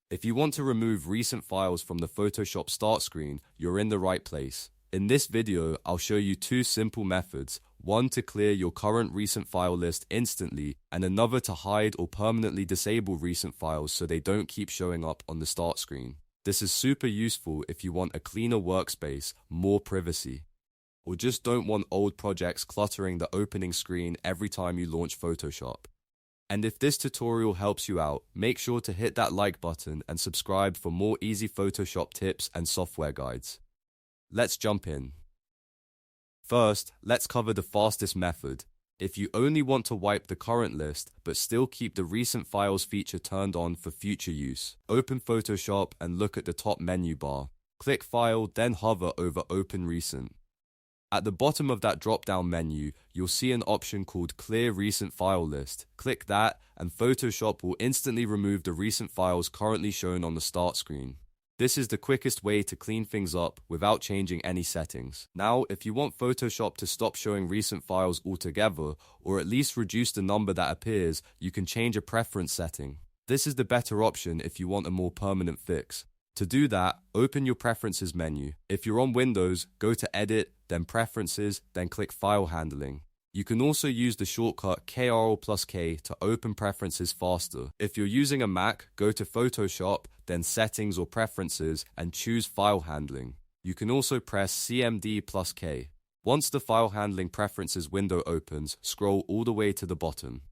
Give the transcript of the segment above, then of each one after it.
If you want to remove recent files from the Photoshop start screen, you're in the right place. In this video, I'll show you two simple methods, one to clear your current recent file list instantly, and another to hide or permanently disable recent files so they don't keep showing up on the start screen. This is super useful if you want a cleaner workspace, more privacy, or just don't want old projects cluttering the opening screen every time you launch Photoshop. And if this tutorial helps you out, make sure to hit that like button and subscribe for more easy Photoshop tips and software guides. Let's jump in. First, let's cover the fastest method. If you only want to wipe the current list, but still keep the recent files feature turned on for future use, open Photoshop and look at the top menu bar. Click File, then hover over Open Recent. At the bottom of that drop-down menu, you'll see an option called Clear Recent File List. Click that, and Photoshop will instantly remove the recent files currently shown on the start screen. This is the quickest way to clean things up without changing any settings. Now, if you want Photoshop to stop showing recent files altogether, or at least reduce the number that appears, you can change a preference setting. This is the better option if you want a more permanent fix. To do that, open your Preferences menu. If you're on Windows, go to Edit, then Preferences, then click File Handling. You can also use the shortcut Ctrl+K to open preferences faster. If you're using a Mac, go to Photoshop, then Settings or Preferences, and choose File Handling. You can also press CMD+K. Once the File Handling Preferences window opens, scroll all the way to the bottom.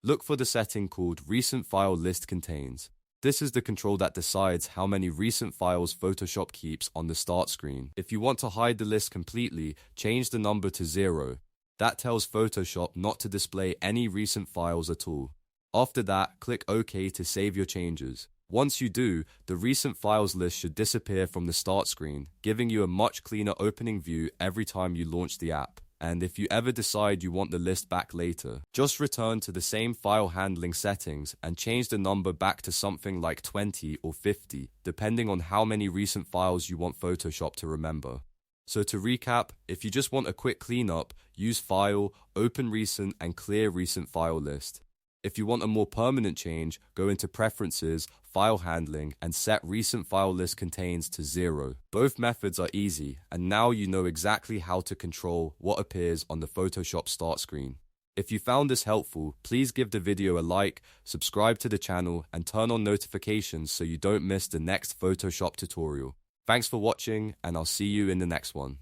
Look for the setting called Recent File List Contains. This is the control that decides how many recent files Photoshop keeps on the start screen. If you want to hide the list completely, change the number to 0. That tells Photoshop not to display any recent files at all. After that, click OK to save your changes. Once you do, the recent files list should disappear from the start screen, giving you a much cleaner opening view every time you launch the app. And if you ever decide you want the list back later, just return to the same file handling settings and change the number back to something like 20 or 50, depending on how many recent files you want Photoshop to remember. So to recap, if you just want a quick cleanup, use File, Open Recent, and Clear Recent File List. If you want a more permanent change, go into Preferences, File Handling, and set Recent File List Contains to 0. Both methods are easy, and now you know exactly how to control what appears on the Photoshop start screen. If you found this helpful, please give the video a like, subscribe to the channel, and turn on notifications so you don't miss the next Photoshop tutorial. Thanks for watching, and I'll see you in the next one.